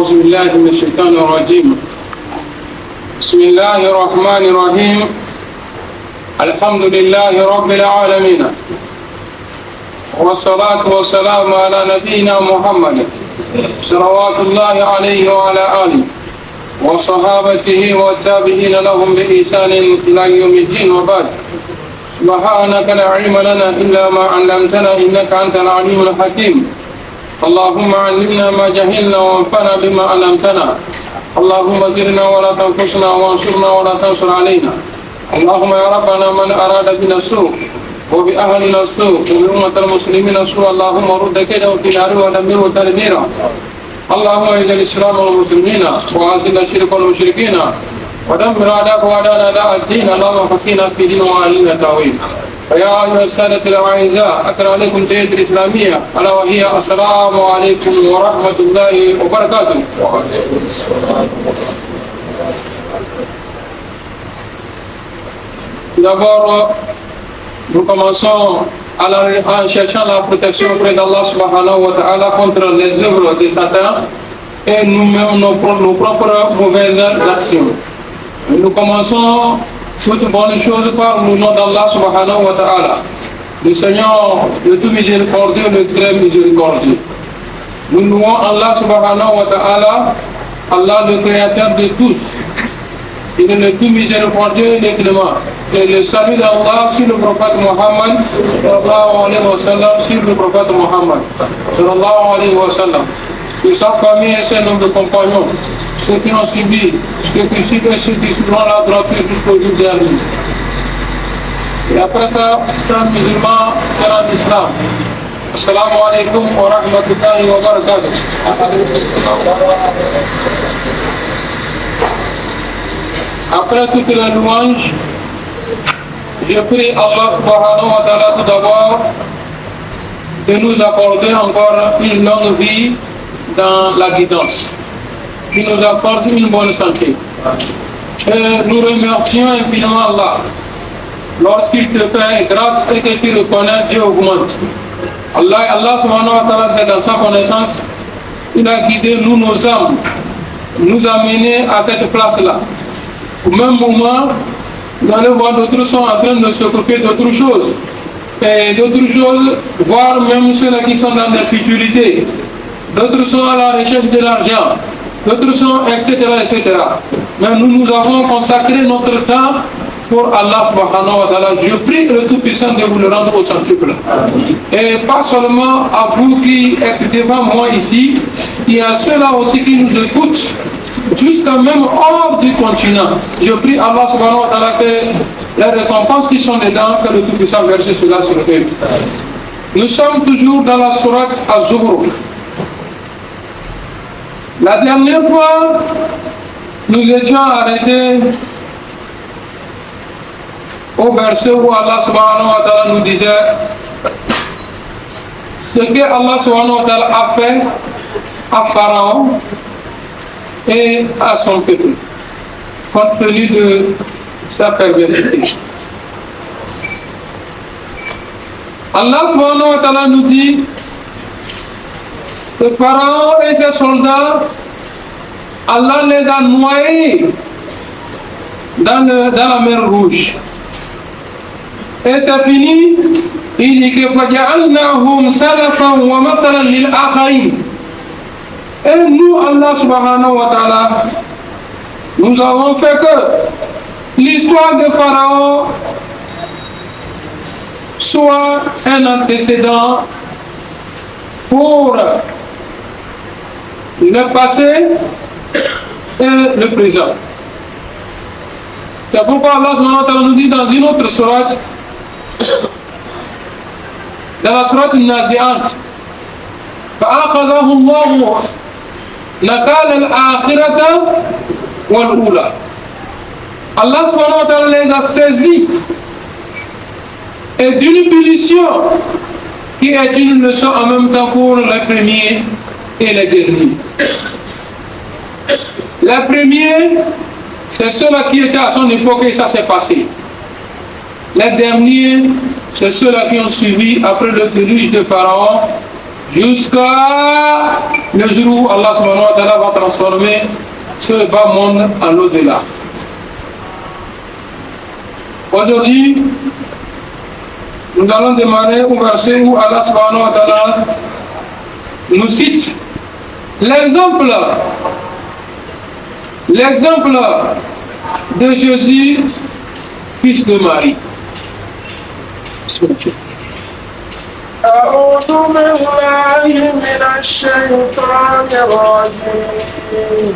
أعوذ بالله من الشيطان الرجيم. بسم الله الرحمن الرحيم. الحمد لله رب العالمين، والصلاة والسلام على نبينا محمد صلوات الله عليه وعلى آله وصحابته والتابعين لهم بإحسان إلى يوم الدين، وبعد. سبحانك لا علم لنا إلا ما علمتنا إنك أنت العليم الحكيم. اللهم علمنا ما جهلنا وانفعنا بما علمتنا. اللهم زدنا ولا تنقصنا وانصرنا ولا تنصر علينا. اللهم يا ربنا من أراد بنا السوء وبأهلنا السوء وبأمة المسلمين السوء اللهم رد كيده في نار ودمره تدميرا. اللهم اعز الإسلام والمسلمين وأذل الشرك والمشركين ودمر أعداءك وأعداءنا أعداء الدين. اللهم فقهنا في دين وعلمنا التأويل. فيا أيها السادة الأعزاء، أقرأ عليكم تحية الإسلامية ألا وهي السلام عليكم ورحمة الله وبركاته. D'abord, nous commençons en cherchant la protection auprès d'Allah subhanahu wa ta'ala contre les œuvres de Satan et nous-mêmes nos propres mauvaises actions. Nous commençons toutes bonnes choses par le nom d'Allah subhanahu wa ta'ala, le Seigneur le tout miséricordieux, le très miséricordieux. Nous louons Allah subhanahu wa ta'ala, Allah le créateur de tous. Il est le tout miséricordieux et le clément. Et le salut d'Allah sur le prophète Muhammad sallallahu alayhi wa sallam, sur le prophète Muhammad sallallahu alayhi wa sallam, sur sa famille et ses nombreux compagnons, ceux qui ont subi, ceux qui suivent et ceux qui suivront la droiture jusqu'au jour dernier. Et après ça, frères musulmans, frères en islam, assalamu alaikum wa rahmatullahi wa barakatuh. Après toutes les louanges, je prie Allah subhanahu wa ta'ala tout d'abord de nous accorder encore une longue vie dans la guidance, qui nous accorde une bonne santé. Et nous remercions infiniment Allah. Lorsqu'il te fait grâce et que tu reconnais, Dieu augmente. Allah subhanahu wa ta'ala, c'est dans sa connaissance, il a guidé nos âmes, nous a menés à cette place-là. Au même moment, vous allez voir d'autres sont en train de s'occuper d'autres choses. Et d'autres choses, voire même ceux-là qui sont dans la futurité. D'autres sont à la recherche de l'argent. D'autres sont, etc., etc. Mais nous avons consacré notre temps pour Allah subhanahu wa ta'ala. Je prie le Tout-Puissant de vous le rendre au centuple. Et pas seulement à vous qui êtes devant moi ici, il y a ceux-là aussi qui nous écoutent jusqu'à même hors du continent. Je prie Allah subhanahu wa ta'ala que les récompenses qui sont dedans, que le Tout-Puissant verse cela sur eux. Nous sommes toujours dans la sourate Az-Zukhruf. La dernière fois, nous étions arrêtés au verset où Allah subhanahu wa ta'ala nous disait ce que Allah subhanahu wa ta'ala a fait à Pharaon et à son peuple, compte tenu de sa perversité. Allah subhanahu wa ta'ala nous dit que Pharaon et ses soldats, Allah les a noyés dans la mer Rouge. Et c'est fini. Il dit que فَجَعَلْنَاهُمْ سَلَفًا وَمَثَلًا لِلْآخَرِينَ. Et nous, Allah subhanahu wa ta'ala, nous avons fait que l'histoire de Pharaon soit un antécédent pour le passé et le présent. C'est pourquoi Allah subhanahu wa ta'ala nous dit dans une autre sourate, dans la sourate Nazi'at, فَأَخَذَهُ اللَّهُ نَكَالَ الْآخِرَةَ وَالْأُولَى. Allah subhanahu wa ta'ala les a saisis et d'une punition qui est une leçon en même temps pour les premiers et les derniers. Les premiers, c'est ceux-là qui étaient à son époque et ça s'est passé. Les derniers, c'est ceux-là qui ont suivi après le déluge de Pharaon jusqu'à le jour où Allah subhanahu wa ta'ala va transformer ce bas monde en au-delà. Aujourd'hui, nous allons démarrer au verset où Allah subhanahu wa ta'ala nous cite l'exemple de Jésus, fils de Marie. أعوذ بالله من الشيطان الرجيم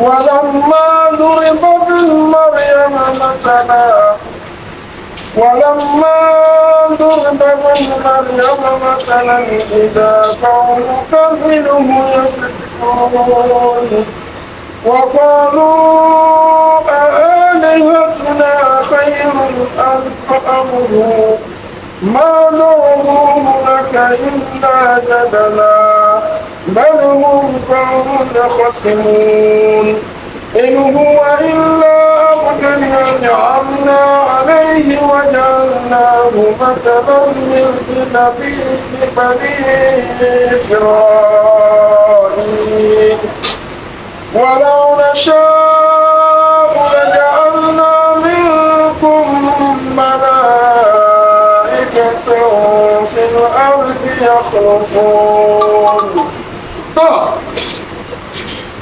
ولما ضرب ابن مريم مثلا إذا قومك منه يصدقون وقالوا أآلهتنا خير أم أمره ما ضربوه لك إلا جدلا بل هم قوم خصمون إن هو إلا عبد أنعمنا عليه وجعلناه مثلا لبني إسرائيل ولو نشاء لجعلنا منكم ملائكة في الأرض يخلفون.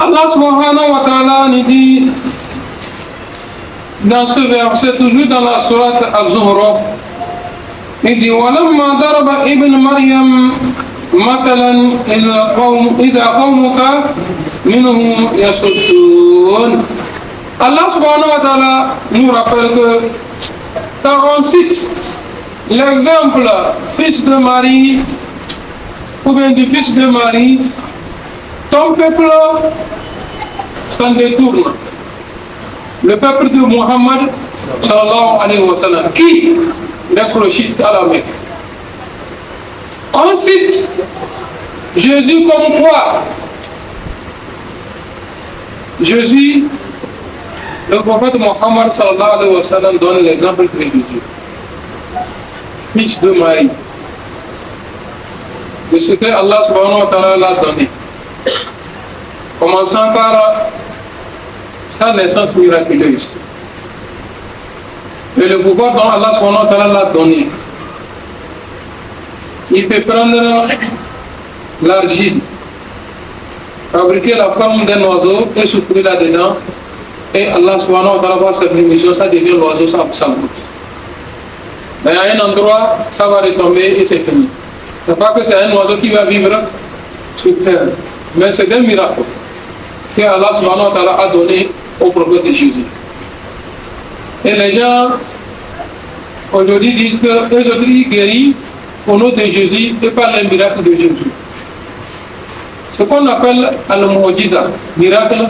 Allah subhanahu wa ta'ala nous dit dans ce verset, toujours dans la sourate Az-Zuhruf, il dit وَلَمَّا ضَرَبَ ابن مريم مثلا إذا قومك منهم يصدون. Allah subhanahu wa ta'ala nous rappelle que quand on cite l'exemple fils de Marie ou bien du fils de Marie, ton peuple s'en détourne. Le peuple de Muhammad sallallahu alayhi wa sallam, qui les crochites à la Mecque. On cite Jésus comme quoi Jésus, le prophète Muhammad sallallahu alayhi wa sallam donne l'exemple de Jésus, fils de Marie, de ce que Allah subhanahu wa ta'ala l'a donné. Commençant par sa naissance miraculeuse et le pouvoir dont Allah subhanahu wa ta'ala l'a donné. Il peut prendre l'argile, fabriquer la forme d'un oiseau et souffler là-dedans, et Allah subhanahu wa ta'ala va sa permission, ça devient l'oiseau, ça goûte. Mais à un endroit, ça va retomber et c'est fini. C'est pas que c'est un oiseau qui va vivre sur terre, mais c'est un miracle que Allah subhanahu wa ta'ala a donné au prophète de Jésus. Et les gens aujourd'hui disent qu'aujourd'hui guérit au nom de Jésus et par le miracle de Jésus. Ce qu'on appelle al-mu'jiza, miracle,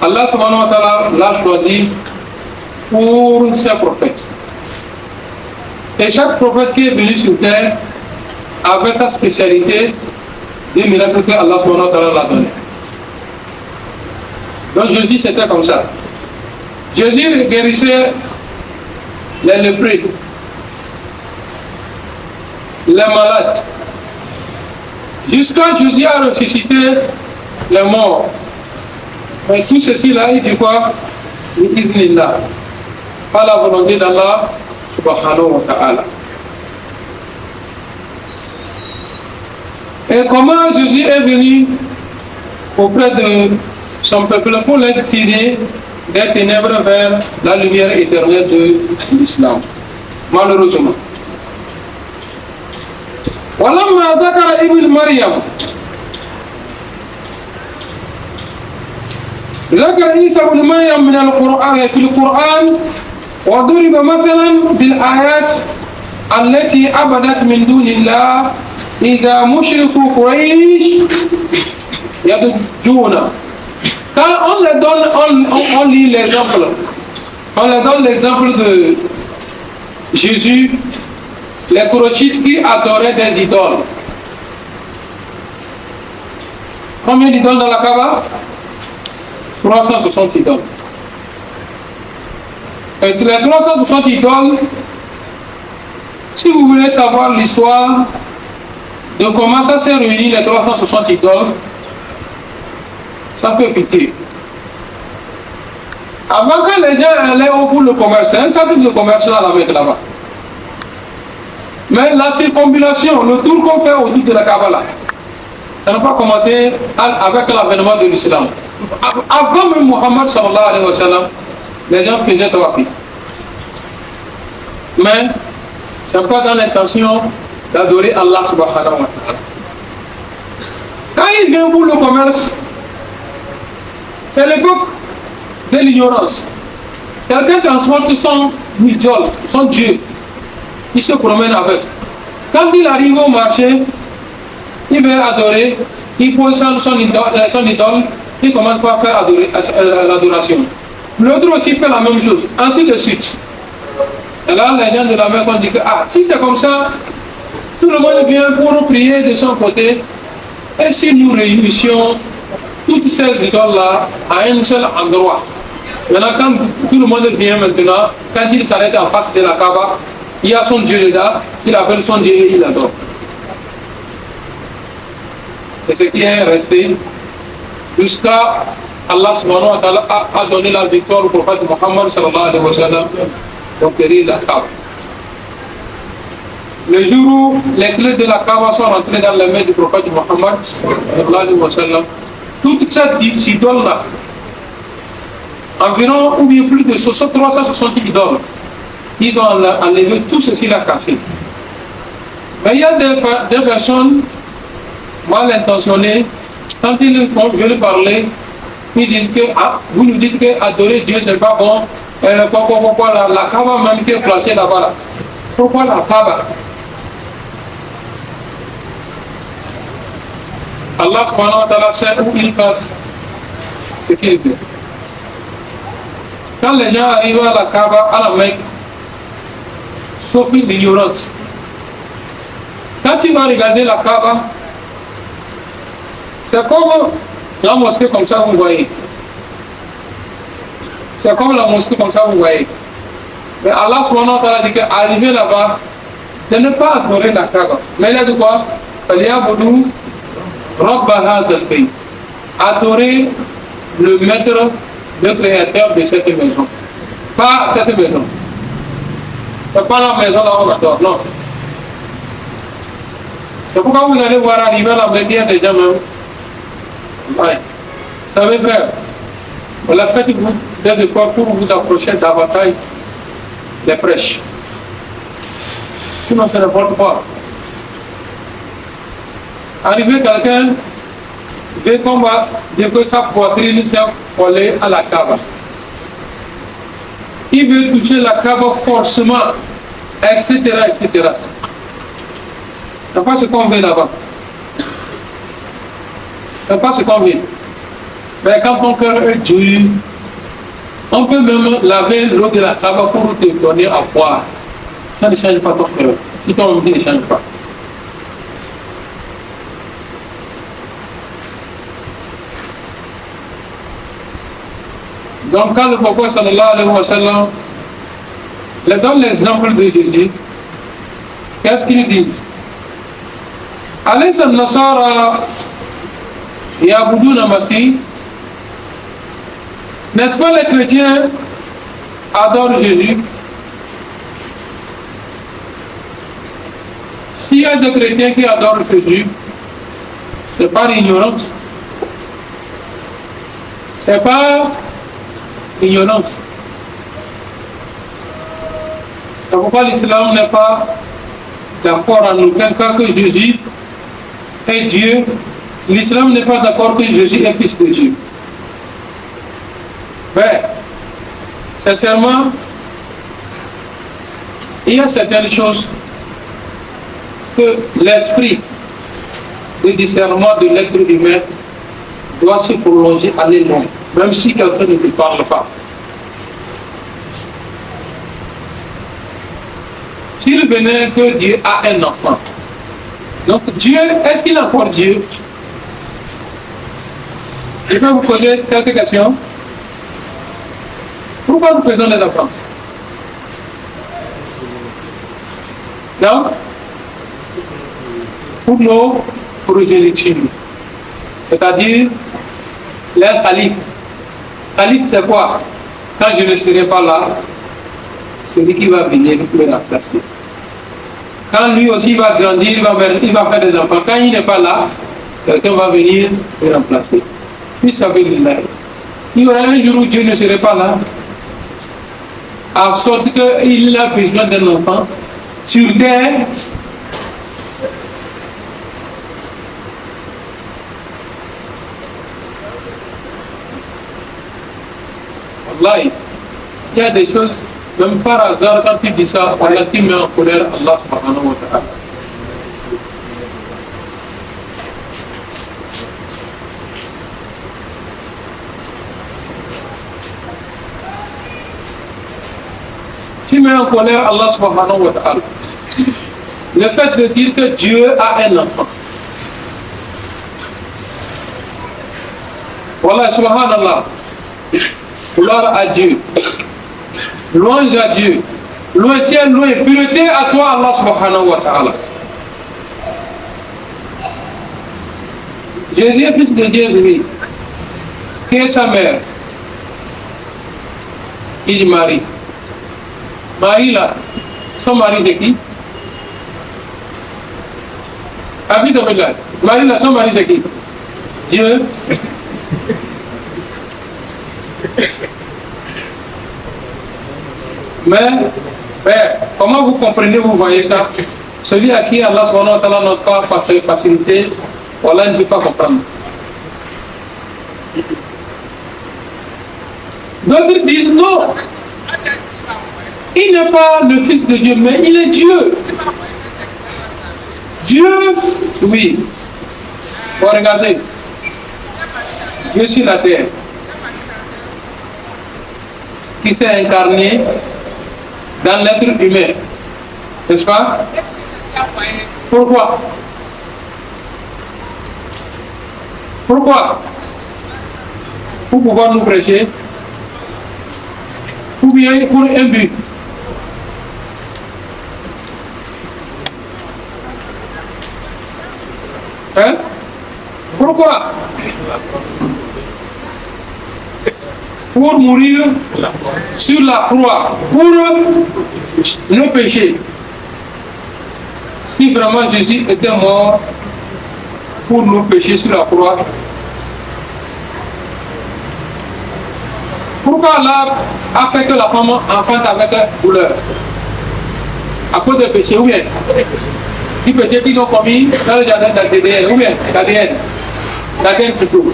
Allah subhanahu wa ta'ala l'a choisi pour ses prophètes. Et chaque prophète qui est venu sur terre avait sa spécialité des miracles que Allah subhanahu wa ta'ala l'a donné. Donc Jésus c'était comme ça. Jésus guérissait les lépreux, les malades, jusqu'à Jésus a ressuscité les morts. Mais tout ceci là, il dit quoi? Bi-iznillah, par la volonté d'Allah subhanahu wa ta'ala. Et comment Jésus est venu auprès de son peuple pour les tirer des ténèbres vers la lumière éternelle de l'islam? Malheureusement. ولما ذكر ابن مريم ذكر عيسى بن مريم من القرآن في القرآن وضرب مثلا بالآيات التي عبدت من دون الله إذا مشركوا قريش يضجون. Quand on les donne, on lit l'exemple. On leur donne l'exemple de Jésus, les Qurayshites qui adoraient des idoles. Combien d'idoles dans la Kaaba? 360 idoles. Et les 360 idoles, si vous voulez savoir l'histoire de comment ça s'est réuni les 360 idoles, ça peut piquer. Avant que les gens allaient au bout le commerce, c'est un certain de commerce là avec là-bas. Mais la circumambulation, le tour qu'on fait autour de la Kaaba, ça n'a pas commencé avec l'avènement de l'islam. Avant même Muhammad sallallahu alayhi wa sallam, les gens faisaient tawafi. Mais ce n'est pas dans l'intention d'adorer Allah subhanahu wa ta'ala. Quand il vient pour le commerce, c'est l'époque de l'ignorance. Quelqu'un transporte son idole, son Dieu, il se promène avec. Quand il arrive au marché, il veut adorer, il pose son idole, il commence par faire l'adoration. L'autre aussi fait la même chose, ainsi de suite. Et là, les gens de la Mecque ont dit que si c'est comme ça, tout le monde vient pour nous prier de son côté, et si nous réunissions toutes ces idoles-là à un seul endroit. Maintenant, quand tout le monde vient maintenant, quand il s'arrête en face de la Kaaba, il y a son Dieu là, il appelle son Dieu et il adore. C'est ce qui est resté jusqu'à Allah subhanahu wa ta'ala a donné la victoire au prophète Muhammad sallallahu alayhi wa sallam de conquérir la Kaaba. Le jour où les clés de la Kaaba sont rentrées dans les mains du prophète Muhammad sallallahu alayhi wa sallam, toute cette idole-là, environ ou bien plus de 360 idoles, ils ont enlevé tout ceci là cassé. Mais il y a des personnes mal intentionnées, quand ils veulent parler, ils disent que vous nous dites que adorer Dieu c'est pas bon. Pourquoi la Kaaba même qui est placée là-bas? Pourquoi la Kaaba? Allah subhanahu wa ta'ala sait où il passe ce qu'il veut. Quand les gens arrivent à la Kaaba, à la Mecque, sauf l'ignorance. Quand tu vas regarder la Kaaba, c'est comme la mosquée comme ça, vous voyez. C'est comme la mosquée comme ça, vous voyez. Mais Allah subhanahu wa ta'ala dit qu'arriver là-bas, de ne pas adorer la Kaaba. Mais il a dit quoi? Adorer le maître, le créateur de cette maison. Pas cette maison. C'est pas la maison là où on adore, non. C'est pourquoi vous allez voir arriver la Mecque, il y a des gens même. Ouais. Vous savez, frère, voilà, faites-vous des efforts pour vous approcher davantage des prêches. Sinon, c'est n'importe quoi. Arriver quelqu'un, dès qu'on va, dès que sa poitrine s'est collée à la Kaaba, il veut toucher la Kaaba forcément, etc., etc. C'est pas ce qu'on veut là-bas. C'est pas ce qu'on veut. Mais quand ton cœur est dur, on peut même laver l'eau de la Kaaba pour te donner à boire. Ça ne change pas ton cœur. Si ton vie ne change pas. Donc quand le prophète sallallahu alayhi wa sallam leur donne l'exemple de Jésus, qu'est-ce qu'ils disent? Alaysa an-nasara ya'buduna Masih? N'est-ce pas les chrétiens adorent Jésus? S'il y a des chrétiens qui adorent Jésus, c'est par ignorance. C'est pas ignorance. C'est pourquoi l'islam n'est pas d'accord en aucun cas que Jésus est Dieu. L'islam n'est pas d'accord que Jésus est fils de Dieu. Mais, sincèrement, il y a certaines choses que l'esprit de discernement de l'être humain doit se prolonger, aller loin, même si quelqu'un ne te parle pas. S'il venait que Dieu a un enfant, donc Dieu, est-ce qu'il est encore Dieu? Je vais vous poser quelques questions. Pourquoi nous faisons les enfants? Non? pour nos progénitures. C'est-à-dire les khalifes. Khalif, c'est quoi? Quand je ne serai pas là, celui qui va venir me remplacer. Quand lui aussi va grandir, il va faire des enfants. Quand il n'est pas là, quelqu'un va venir le remplacer. Puis ça veut dire là. Il y aura un jour où Dieu ne serait pas là, en sorte qu'il a besoin d'un enfant sur terre. Wallahi, il y a des choses, même par hasard, quand tu dis ça, Allah qui met en colère Allah subhanahu wa ta'ala. Tu mets en colère Allah subhanahu wa ta'ala. Le fait de dire que Dieu a un enfant. Wallah subhanallah. Gloire à Dieu. Louange à Dieu. Lointain, loin. Pureté à toi Allah subhanahu wa ta'ala. Jésus est fils de Dieu, lui. Qui est sa mère? Il dit Marie. Marie là, son mari c'est qui? Abi ça veut dire, Marie là, son mari c'est qui? Dieu. Mais comment vous comprenez, vous voyez ça? Celui à qui Allah subhanahu wa ta'ala n'a pas facilité, voilà, ne peut pas comprendre. D'autres disent non. Il n'est pas le fils de Dieu, mais il est Dieu. Dieu, oui. Bon, regardez. Dieu sur la terre, qui s'est incarné dans l'être humain. N'est-ce pas? Pourquoi? Pourquoi? Pour pouvoir nous prêcher, ou bien pour un but. Hein? Pourquoi? Pour mourir sur la croix, pour nos péchés. Si vraiment Jésus était mort pour nos péchés sur la croix, pourquoi Allah a fait que la femme enfante avec douleur? À cause des péchés, ou bien les péchés qu'ils ont commis dans le jardin d'ADN, ou bien d'ADN plutôt.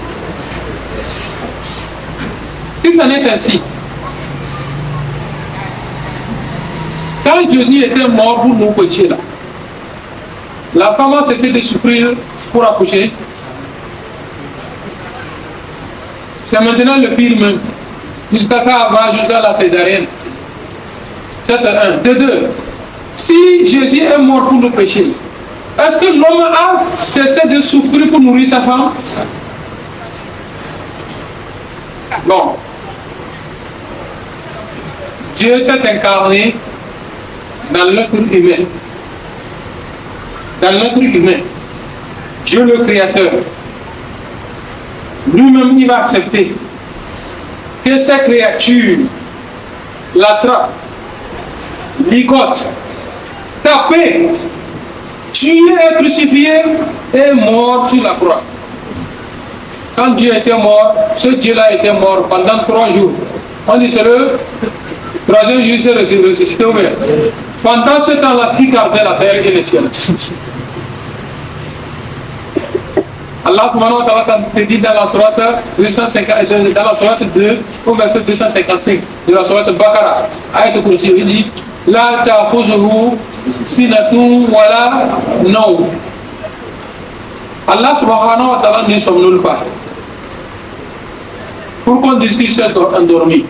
Si ça n'est ainsi, quand Jésus était mort pour nos péchés là, la femme a cessé de souffrir pour accoucher. C'est maintenant le pire même. Jusqu'à ça va jusqu'à la césarienne. Ça c'est un. De deux, si Jésus est mort pour nos péchés, est-ce que l'homme a cessé de souffrir pour nourrir sa femme? Non. Dieu s'est incarné dans l'être humain. Dans l'être humain. Dieu le Créateur. Lui-même, il va accepter que ces créatures l'attrapent, ligotent, tapent, tués et crucifiés et mort sur la croix. Quand Dieu était mort, ce Dieu-là était mort pendant 3 jours. On dit c'est le 3e jour, c'est ressuscité. Pendant ce temps-là, qui gardait la terre et les cieux? Allah subhanahu wa ta'ala te dit dans la sourate 252, dans la sourate 2, au verset 255 de la sourate Baqara, ayat al-Kursi, il dit La ta'khuzuhu sinatun wala nawm. Allah subhanahu wa ta'ala ne somnole pas. Pour qu'on dise qu'il s'est endormi.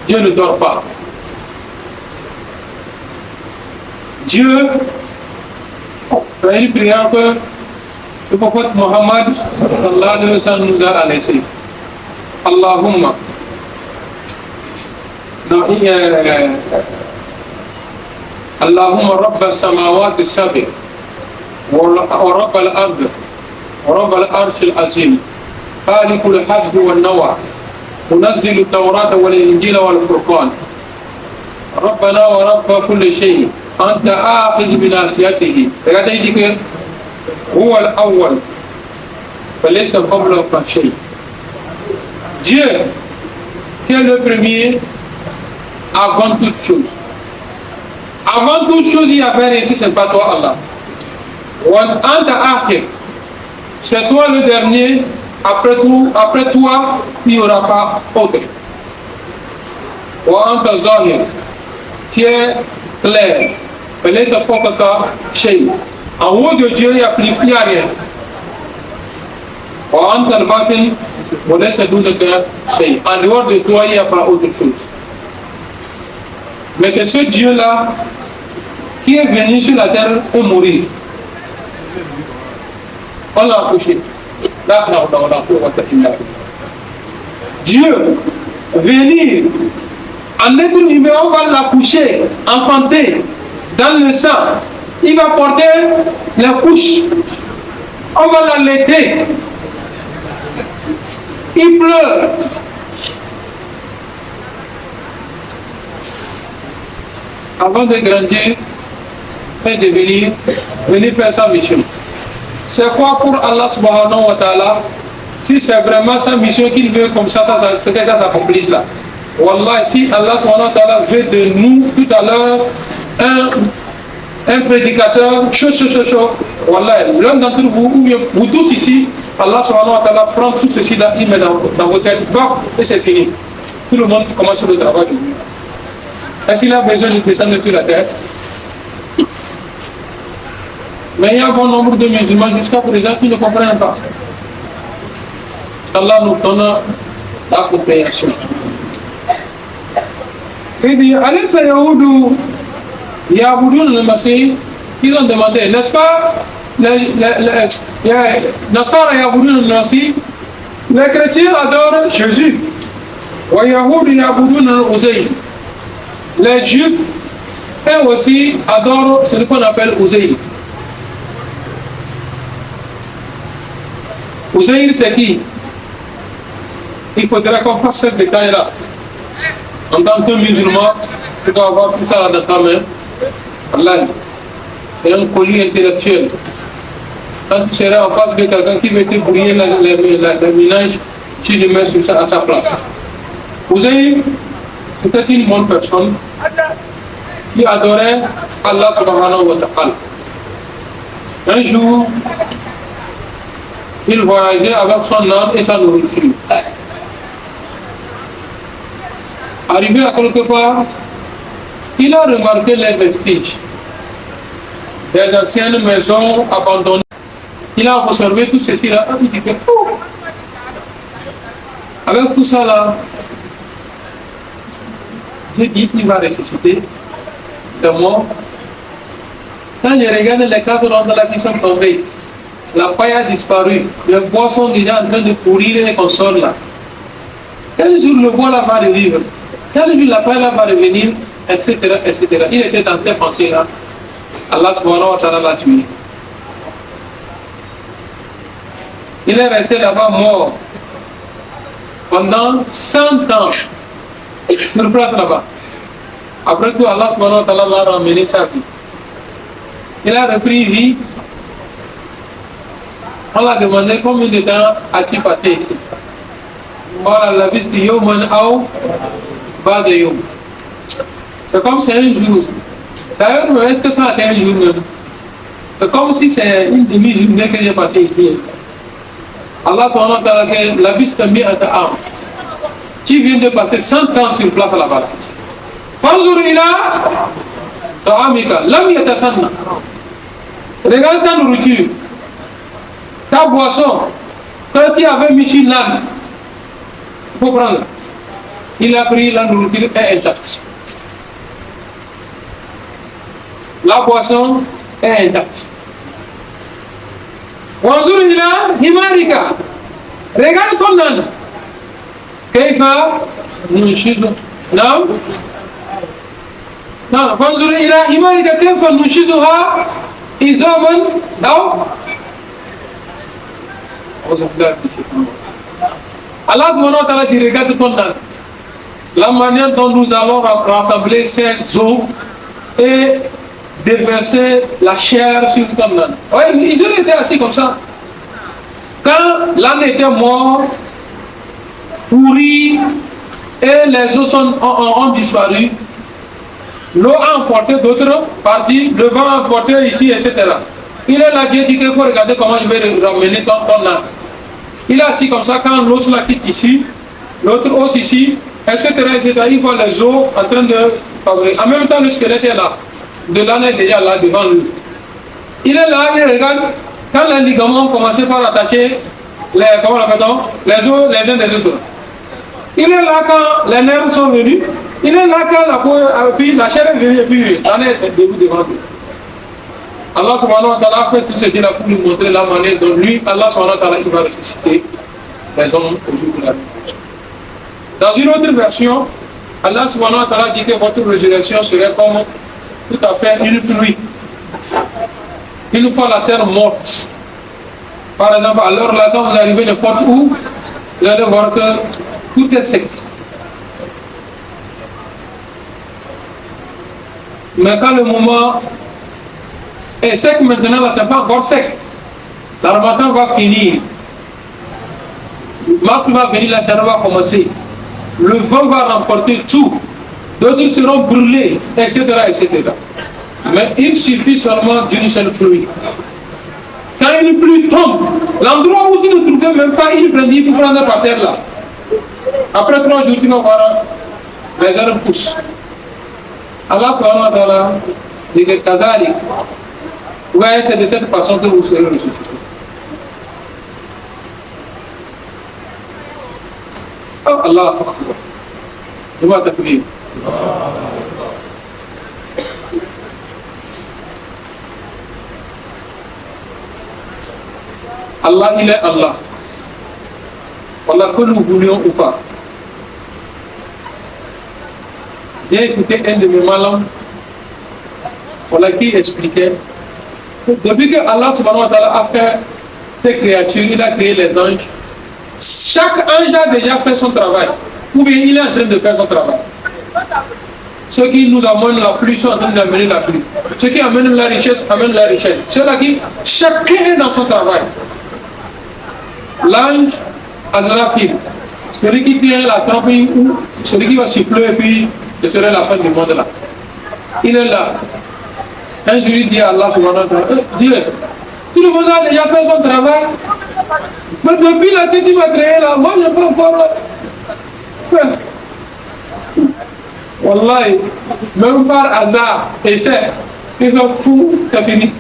Dieu ne dort pas. Dieu, il y a une prière que le prophète Mohammed sallallahu alayhi wa sallam nous a laissé. Allahumma. Non, Allahumma rabba samawati sabi ورب الأرض ورب العرش العظيم خالق الحسب والنوى منزل التوراة والإنجيل والفرقان ربنا ورب كل شيء أنت آخذ بناصيته. Regardez, il dit que هو الأول فليس قبله شيء. Dieu, tu es le premier avant toute chose. Avant toute chose, il y avait rien ici, ce n'est pas toi, Allah. C'est toi le dernier, après toi, il n'y aura pas autre. Tu es clair. En haut de Dieu, il n'y a rien. En dehors de toi, il n'y a pas autre chose. Mais c'est ce Dieu-là qui est venu sur la terre pour mourir. On l'a accouché. Dieu, venir en être humain, on va l'accoucher, enfanter dans le sang. Il va porter la couche. On va l'allaiter. Il pleure. Avant de grandir et de venir faire sa mission. C'est quoi pour Allah subhanahu wa ta'ala? Si c'est vraiment sa mission qu'il veut comme ça, que ça s'accomplisse là. Wallah, si Allah subhanahu wa ta'ala veut de nous tout à l'heure un prédicateur chaud, wallah, l'un d'entre vous, ou bien vous tous ici, Allah subhanahu wa ta'ala prend tout ceci là, il met dans vos têtes, et c'est fini. Tout le monde commence le travail. Est-ce qu'il a besoin de descendre sur la terre? Mais il y a un bon nombre de musulmans jusqu'à présent qui ne comprennent pas. Allah nous donne la compréhension. Il dit, Alaysa Yahoudou Yahoudou le Masih, ils ont demandé, n'est-ce pas, Nasara Yahoudou le Masih, les chrétiens adorent Jésus. Wa Yahoudou Yahoudou le Uzaïr. Les juifs, eux aussi, adorent ce qu'on appelle Uzaïr. Uzaïr, c'est qui? Il faudrait qu'on fasse ce détail-là. En tant que musulman, tu dois avoir tout ça là dans ta main. Allah, c'est un colis intellectuel. Quand tu serais en face de quelqu'un qui veut te brouiller le ménage, tu le mets sur ça à sa place. Uzaïr, c'était une bonne personne qui adorait Allah subhanahu wa ta'ala. Un jour, il voyageait avec son âme et sa nourriture. Arrivé à quelque part, il a remarqué les vestiges des anciennes maisons abandonnées. Il a observé tout ceci là, il dit que avec tout ça là, j'ai dit qu'il va ressusciter de mort. Quand je regarde les cases dans la qui sont tombées, la paille a disparu, les bois sont déjà en train de pourrir et qu'on sort là. Quel jour le bois là va revivre? Quel jour la paille là va revenir? Etc. etc. Il était dans ces pensées là. Allah subhanahu wa ta'ala l'a tué. Il est resté là-bas mort pendant 100 ans. Sur place là-bas. Après tout, Allah subhanahu wa ta'ala l'a ramené sa vie. Il a repris vie. On l'a demandé combien de temps as-tu passé ici? Voilà, la vie de Yawman ou bas de Yawm. C'est comme c'est un jour. D'ailleurs, est-ce que ça a été un jour même? C'est comme si c'est une demi-journée que j'ai passé ici. Allah subhanahu wa ta'ala, la vie de Yawm. Tu viens de passer 100 ans sur place là-bas. Fanzur ila ta'amika, lam yatasanna. Regarde ta nourriture, ta boisson. Quand tu avais mis sur l'âne, il faut prendre. Il a pris la nourriture est intacte. La boisson est intacte. Fanzur ila himarika. Regarde ton âne. Kaifa nunshizu. Non, fanzur ila himarika kaifa nunshizuha ils amènent dans Allah subhanahu wa ta'ala dit regarde ton âme, la manière dont nous allons rassembler ces eaux et déverser la chair sur ton âne. Ouais, ils étaient assis comme ça. Quand l'âne était mort, pourri, et les os ont disparu, l'eau a emporté d'autres parties, le vent a emporté ici, etc. Il est là, Dieu dit qu'il faut regarder comment je vais ramener ton âne. Il est assis comme ça, quand l'autre la quitte ici, l'autre os ici, etc., etc. Il voit les os en train de fabriquer. En même temps, le squelette est là. De l'âne est déjà là devant lui. Il est là, il regarde. Quand les ligaments ont commencé par attacher les os les uns des autres. Il est là quand les nerfs sont venus. Il est là quand la peau, puis la chair est venue et puis l'âne est debout devant lui. Allah subhanahu wa ta'ala a fait tout ceci là pour nous montrer la manière dont lui, Allah subhanahu wa ta'ala, il va ressusciter les hommes au jour de la résurrection. Dans une autre version, Allah subhanahu wa ta'ala dit que votre résurrection serait comme tout à fait une pluie. Une fois la terre morte. Par exemple, alors là, quand vous arrivez n'importe où, vous allez voir que tout est sec. Mais quand le moment est sec, maintenant, là, c'est pas encore sec. L'harmattan va finir. Mars va venir, la chaleur va commencer. Le vent va remporter tout. D'autres seront brûlés, etc., etc. Mais il suffit seulement d'une seule pluie. Quand une pluie tombe, l'endroit où tu ne trouvais même pas une brindille pour prendre par terre là. Après 3 jours, tu vas voir les herbes poussent. Allah subhanahu wa ta'ala dit que Kazali, ouais, c'est de cette façon que vous serez ressuscités. Oh Allah, je vais t'appeler. Allah, il est Allah. Voilà, que nous voulions ou pas. J'ai écouté un de mes malams, voilà, qui expliquait que depuis que Allah subhanahu wa ta'ala a fait ces créatures, il a créé les anges. Chaque ange a déjà fait son travail, ou bien il est en train de faire son travail. Ceux qui nous amènent la pluie sont en train d'amener la pluie. Ceux qui amènent la richesse amènent la richesse. Ceux-là qui, chacun est dans son travail. L'ange Azrafil, celui qui tient la trompe ou celui qui va siffler et puis ce serait la fin du monde là. Il est là. Un jour il dit à Allah, Dieu, tout le monde a déjà fait son travail. Mais depuis là que tu vas créer là, moi je n'ai pas encore fait. Wallahi, même par hasard, essaie. Il va fou, c'est fini.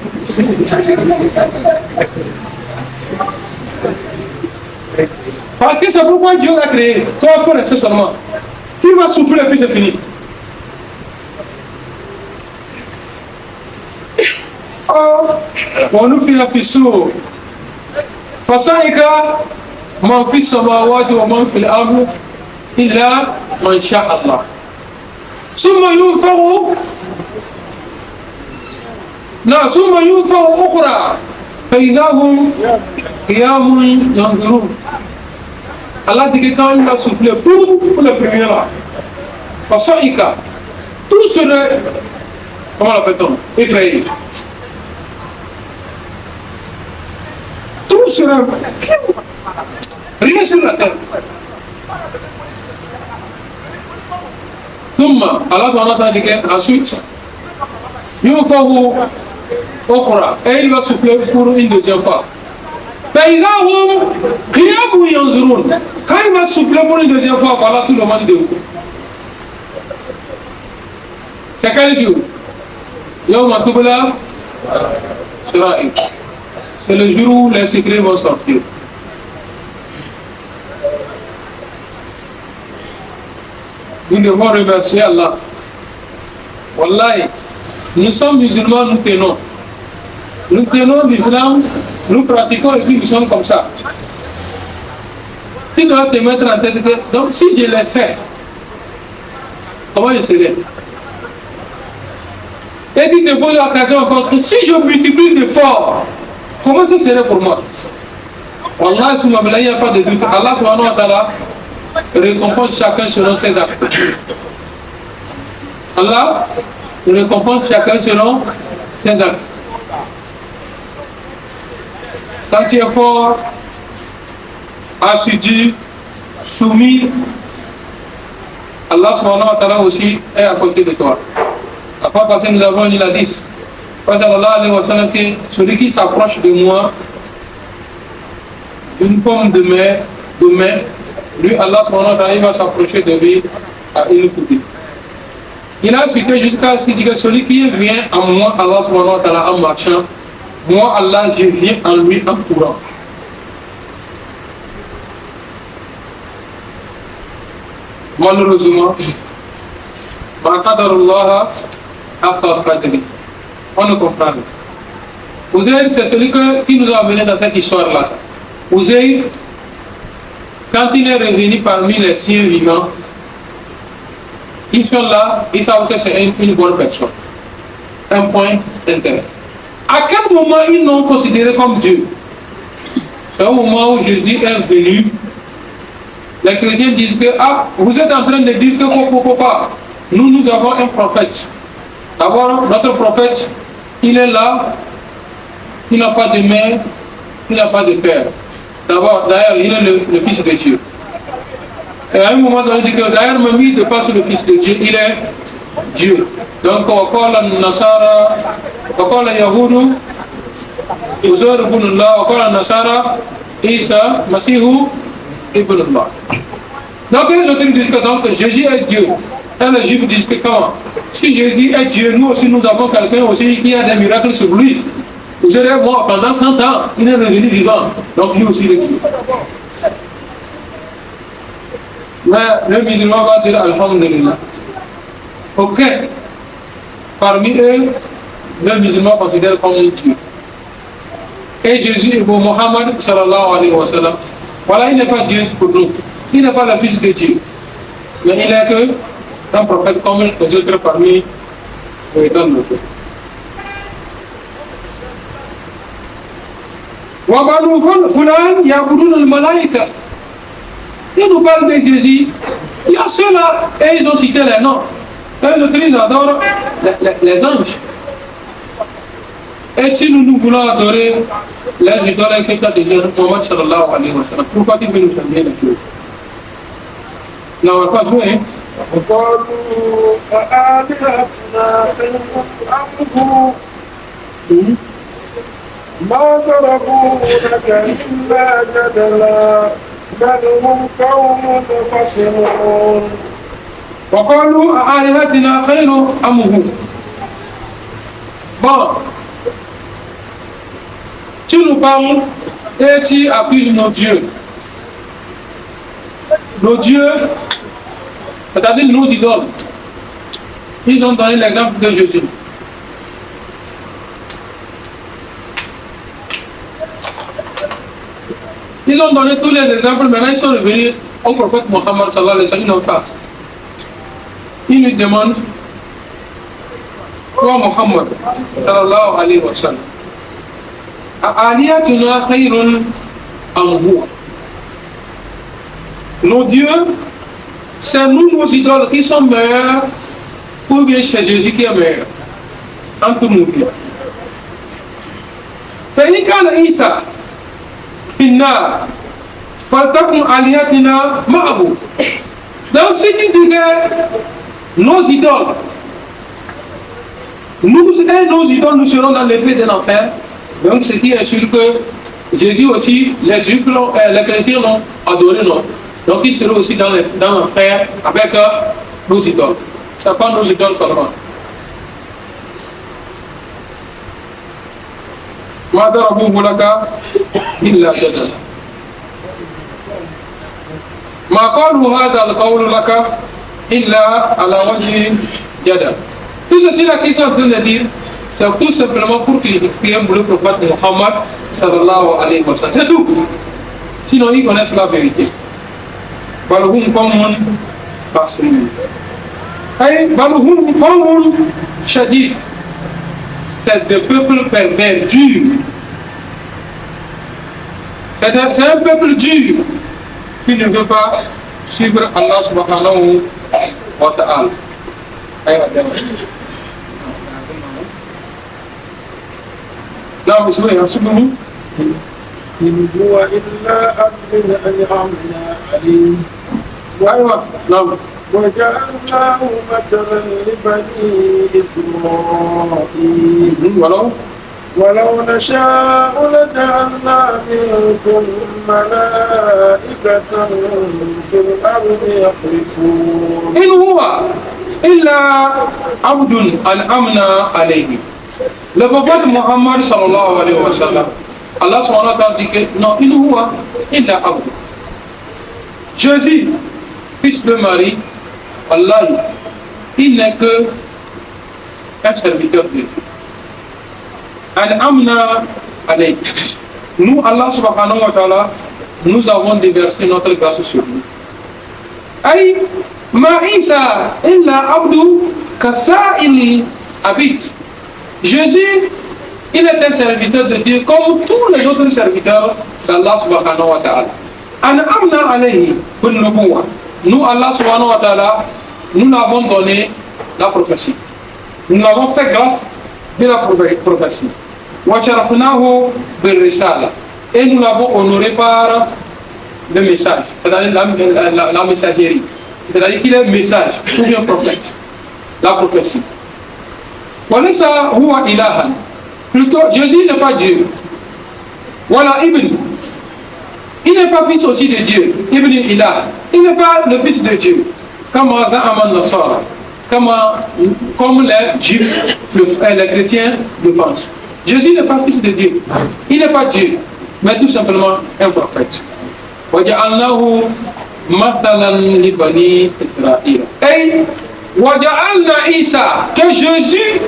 Parce que c'est pourquoi Dieu l'a créé. Toi, il faut rester seulement. Tu vas souffler et puis c'est fini. Oh, on nous fait un fissure. فصعق من في السماوات ومن في الأرض إلا من شاء الله ثم ينفخ أخرى فإذا هم قيام ينظرون. Allah dit que quand il va souffler pour le premier là, فصعق, tout serait, comment l'appelle-t-on, effrayé. Tout sera rien sur la terre. Thumma, Allah va dit ensuite, yunfahu ukhra, et il va souffler pour une deuxième fois. فإذا هم قيام ينظرون. Quand il va souffler pour une deuxième fois, voilà tout le monde debout. C'est quel jour? Yawma tubla sarair. C'est le jour où les secrets vont sortir. Nous devons remercier Allah. Wallahi, nous sommes musulmans, nous tenons. Nous tenons l'islam, nous pratiquons et puis nous sommes comme ça. Tu dois te mettre en tête que, donc si je le sais, comment je serai? Et tu te poses la question encore, si je multiplie d'efforts, comment ce serait pour moi? Wallah, il n'y a pas de doute. Allah subhanahu wa ta'ala récompense chacun selon ses actes. Allah récompense chacun selon ses actes. Quand tu es fort, assidu, soumis, Allah subhanahu wa ta'ala aussi est à côté de toi. Après, parce que nous avons lu la 10. Que celui qui s'approche de moi d'une pomme de main, lui, Allah subhanahu wa ta'ala, va s'approcher de lui à une coudée. Il a cité jusqu'à ce qu'il dit que celui qui vient en moi, Allah subhanahu wa ta'ala, en marchant, moi, Allah, je viens en lui en courant. Malheureusement, on ne comprend pas. Uzair, c'est celui qui nous a amené dans cette histoire-là. Uzair, quand il est revenu parmi les siens vivants, ils sont là, ils savent que c'est une bonne personne. Un point d'intérêt. À quel moment ils l'ont considéré comme Dieu? C'est au moment où Jésus est venu. Les chrétiens disent que vous êtes en train de dire que nous avons un prophète. D'abord, notre prophète, il est là, il n'a pas de mère, il n'a pas de père. D'abord, d'ailleurs, il est le fils de Dieu. Et à un moment donné, il dit que d'ailleurs, même il dépasse le fils de Dieu, il est Dieu. Donc, Nasara, Yahudu, Uzair ibn Allah, Nasara, Isa, Masihu ibn Allah. Donc, les autres disent que donc, Jésus est Dieu. Et les Juifs disent que comment? Si Jésus est Dieu, nous aussi, nous avons quelqu'un aussi qui a des miracles sur lui. Vous serez mort pendant 100 ans, il est revenu vivant. Donc, lui aussi, il est Dieu. Mais le musulman va dire Alhamdulillah. Ok. Parmi eux, le musulman considère comme un Dieu. Et Jésus, pour Mohammed, sallallahu alayhi wa sallam, voilà, il n'est pas Dieu pour nous. Il n'est pas le fils de Dieu. Mais il est que un prophète comme les autres parmi les dans le feu. Wabanu Fulan Yaboudun al-Malaïka. Il nous parle de Jésus. Il y a ceux-là, et ils ont cité les noms. Et l'autre, ils adorent les anges. Et si nous voulons adorer les idoles qui ont déjà Muhammad sallallahu alayhi wa sallam, pourquoi tu veux nous changer les choses? Non, on va pas jouer. وقالوا أآلهتنا خير أم هو ما ضربوه لك إلا جدلا بل هم قوم خصمون وقالوا أآلهتنا خير أم هو. Bon, tu nous parles et tu accuses nos dieux. Nos dieux, c'est-à-dire nos idoles. Ils ont donné l'exemple de Jésus. Ils ont donné tous les exemples, maintenant ils sont revenus au prophète Mohammed sallallahu alayhi wa sallam en face. Ils lui demandent, toi Mohammed sallallahu alayhi wa sallam, A'aliyatuna khayrun am huwa. Nos dieux, c'est nous, nos idoles, qui sont meilleurs, ou bien c'est Jésus qui est meilleur. Entre nous deux. فإن كان عيسى في النار فلتكن آلهتنا معه. Donc si tu dis que nos idoles, nous et nos idoles, nous serons dans les feux de l'enfer, donc ce qui est sûr que Jésus aussi, les Juifs, les chrétiens l'ont adoré, non. Donc ils seront aussi dans l'enfer avec nos idoles. Ce n'est pas nos idoles seulement. ما ضربوه لك إلا جدلا. ما قالوا هذا القول لك إلا على وجه جدل. Tout ceci là qu'ils sont en train de dire, c'est tout simplement pour critiquer le prophète Mohammed sallallahu alayhi wa sallam. C'est tout. Sinon ils connaissent la vérité. Balhum qawmun fasiqun. Ay balhum qawmun shadid. c'est des peuples pervers, durs. C'est un peuple dur qui ne veut pas suivre Allah subhanahu wa ta'ala. Non, mais إن هو إلا عبد أنعمنا عليه نعم وجعلناه مثلا لبني إسرائيل ولو نشاء لجعلنا منكم ملائكة في الأرض يخلفون إن هو إلا عبد أنعمنا عليه. Le prophète Muhammad sallallahu alayhi wa sallam, Allah subhanahu wa ta'ala dit que non, il huwa illa abd. Jésus, fils de Marie, Allah, il n'est que un serviteur de Dieu. An'amna alayhi. Nous, Allah subhanahu wa ta'ala, nous avons déversé notre grâce sur lui. Aïe, ma Isa illa abdu kasa'il abid. Jésus, il est un serviteur de Dieu comme tous les autres serviteurs d'Allah subhanahu wa ta'ala. An'amna alayhi bin nubuwa. Nous, Allah subhanahu wa ta'ala, nous l'avons donné la prophétie. Nous l'avons fait grâce de la prophétie. Wa sharafnahu bir risala. Et nous l'avons honoré par le message, c'est-à-dire la messagerie. C'est-à-dire qu'il est message, ou bien prophète. La prophétie. Walisa huwa ilahan. Plutôt, Jésus n'est pas Dieu. Voilà, Ibn. Il n'est pas fils aussi de Dieu. Ibn Ilah. Il n'est pas le fils de Dieu. Comme les Juifs, les chrétiens le pensent. Jésus n'est pas fils de Dieu. Il n'est pas Dieu, mais tout simplement un prophète. وَجَعَلْنَاهُ مَثَلًا لِبَنِي إِسْرَائِيلَ. Et وَجَعَلْنَا Isa, que Jésus,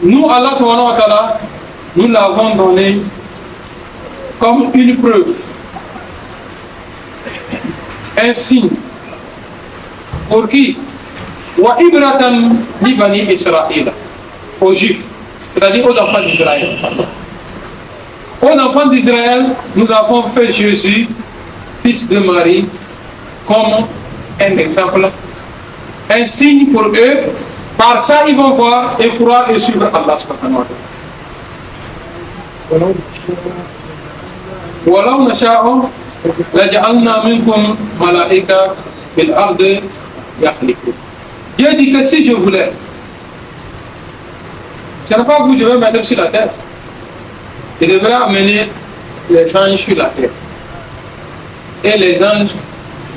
nous, Allah subhanahu wa ta'ala, nous l'avons donné comme une preuve, un signe. Pour qui? Wa ibratan li bani Israël, aux Juifs, c'est-à-dire aux enfants d'Israël. Aux enfants d'Israël, nous avons fait Jésus, fils de Marie, comme un exemple, un signe pour eux. Par ça, ils vont voir et croire et suivre Allah subhanahu wa ta'ala. ولو نشاء لجعلنا منكم ملائكة في الأرض يخلقون. Dieu dit que si je voulais, ce n'est pas vous que je vais mettre sur la terre. Je devrais amener les anges sur la terre. Et les anges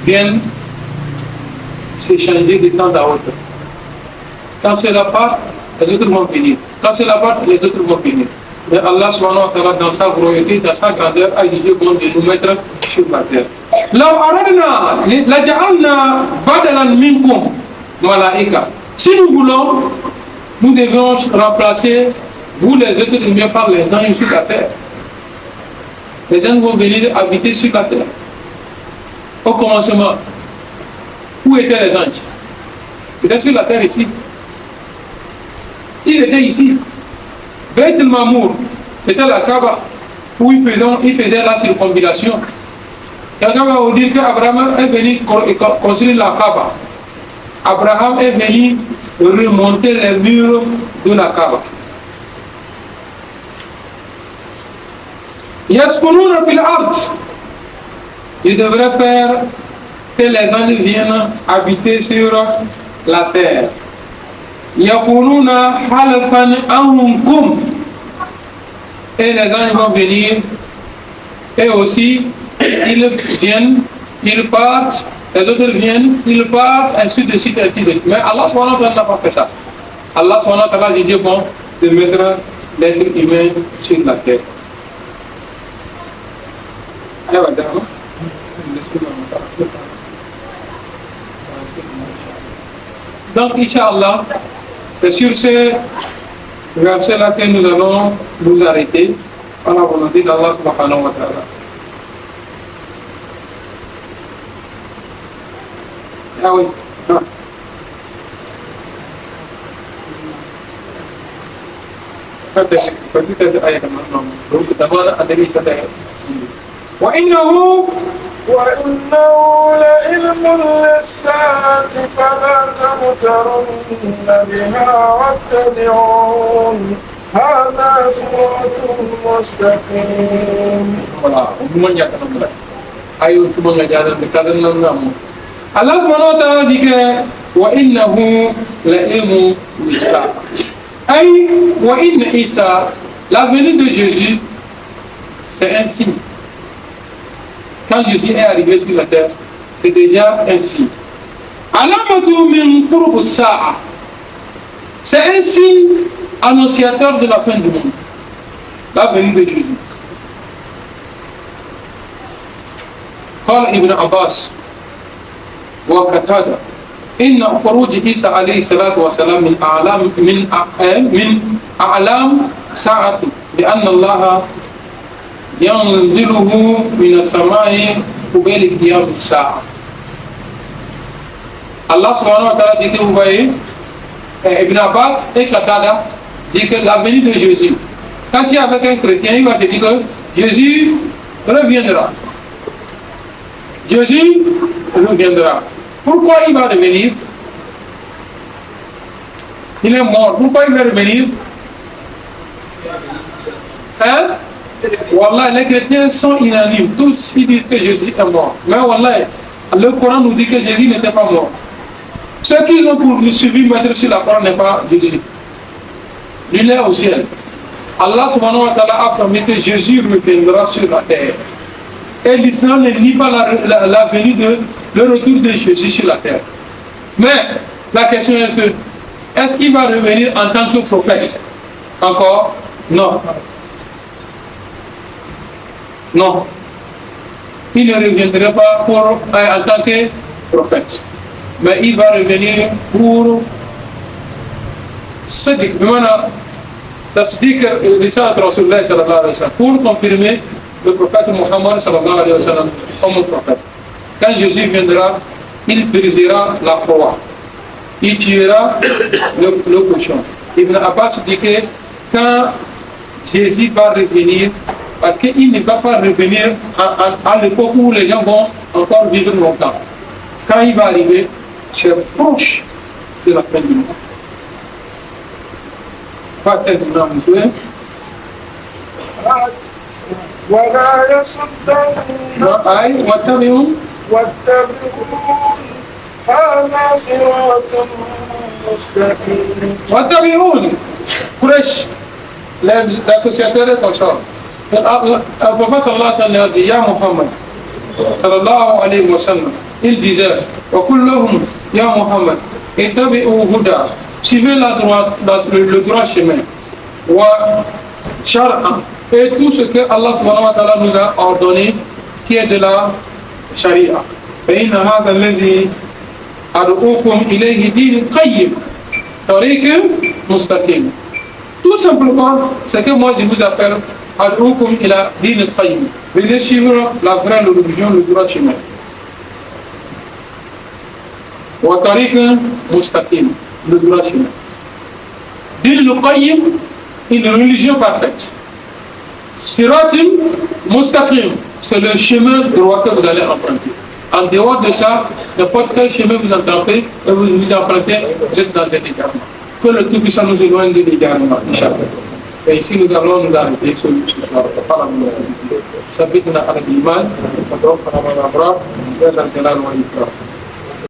viennent s'échanger de temps à autre. Quand cela part, les autres vont venir. Quand cela part, les autres vont venir. Mais Allah subhanahu wa ta'ala, dans sa volonté, dans sa grandeur, a jugé bon de nous mettre sur la terre. Si nous voulons, nous devons remplacer vous les êtres humains par les anges sur la terre. Les anges vont venir habiter sur la terre. Au commencement, où étaient les anges? Ils étaient sur la terre ici. Ils étaient ici. Beit el-Mamour, c'était la Kaaba où ils faisaient la circumambulation. Quelqu'un va vous dire qu'Abraham est venu construire la Kaaba. Abraham est venu remonter les murs de la Kaaba. Yaskununa fil ard. Il devrait faire que les anges viennent habiter sur la terre. Yakununa halfan ankum. Et les anges vont venir. Et aussi, ils viennent, ils partent, les autres viennent, ils partent, ainsi de suite, ainsi de suite. Mais Allah subhanahu wa ta'ala n'a pas fait ça. Allah subhanahu wa ta'ala disait bon de mettre l'être humain sur la terre. Donc, Inch'Allah, c'est sur ce verset-là que nous allons nous arrêter par la volonté d'Allah subhanahu wa ta'ala. Ah oui. Ah. وإنه وإنه لعلم للساعة فلا تمترن بها واتبعون هذا صراط مستقيم. Allah subhanahu wa ta'ala dit que wa innahu la ilmu Isa. Aïe, wa inna Isa, la venue de Jésus, c'est un signe. Quand Jésus est arrivé sur la terre, c'est déjà un signe. Alamatu min qurbu sa'a. C'est un signe annonciateur de la fin du monde. La venue de Jésus. قال ابن عباس وقتادة إن خروج عيسى عليه الصلاة والسلام من أعلام ساعة لأن الله ينزله من السماء قبيل قيام الساعة. Allah subhanahu wa ta'ala dit que vous voyez, Ibn Abbas et Qatada dit que la venue de Jésus, quand tu es avec un chrétien, il va te dire que Jésus reviendra. Jésus reviendra. Pourquoi il va revenir? Il est mort. Pourquoi il va revenir? Hein? Wallah, les chrétiens sont unanimes. Tous ils disent que Jésus est mort. Mais Wallah, le Coran nous dit que Jésus n'était pas mort. Ceux qui ont poursuivi mettre sur la croix n'est pas Jésus. Il est au ciel. Allah subhanahu wa ta'ala a promis que Jésus reviendra sur la terre. Et l'islam ne nie pas la venue le retour de Jésus sur la terre. Mais la question est que, est-ce qu'il va revenir en tant que prophète? Encore? Non. Non. Il ne reviendra pas en tant que prophète. Mais il va revenir pour pour confirmer le prophète Mohammed sallallahu alayhi wa sallam comme prophète. Quand Jésus viendra, il brisera la croix. Il tuera le cochon. Ibn Abbas dit que quand Jésus va revenir, parce qu'il ne va pas revenir à l'époque où les gens vont encore vivre longtemps. Quand il va arriver, c'est proche de la fin du monde. Pas très énorme, monsieur. ولا يصدن واتبعون هذا صراط مستقيم. واتبعون Quraysh, l'associateur est comme ça. Le prophète sallallahu alayhi wa sallam dit Ya Muhammad sallallahu alayhi wa sallam, il disait wa kullahum Ya Muhammad ittabi'u huda, suivez le droit chemin, wa shar'a, et tout ce que Allah subhanahu wa ta'ala nous a ordonné qui est de la charia. فإن هذا الذي أدعوكم إليه دين قيم طريق مستقيم. Tout simplement, c'est que moi je vous appelle أدعوكم إلى دين قيم. Venez suivre la vraie religion, le droit chemin. وطريق مستقيم, le droit chemin. دين قيم, une religion parfaite. Siratim Mustaqim, c'est le chemin droit que vous allez emprunter. En dehors de ça, n'importe quel chemin vous empruntez, vous êtes dans un égarement. Que le Tout-Puissant nous éloigne de l'égarement, Inch'Allah. Et ici, nous allons nous arrêter ce soir. Sabitna al-Iman, wa tawafana wa al-abrar, ya zal jalal wal ikram.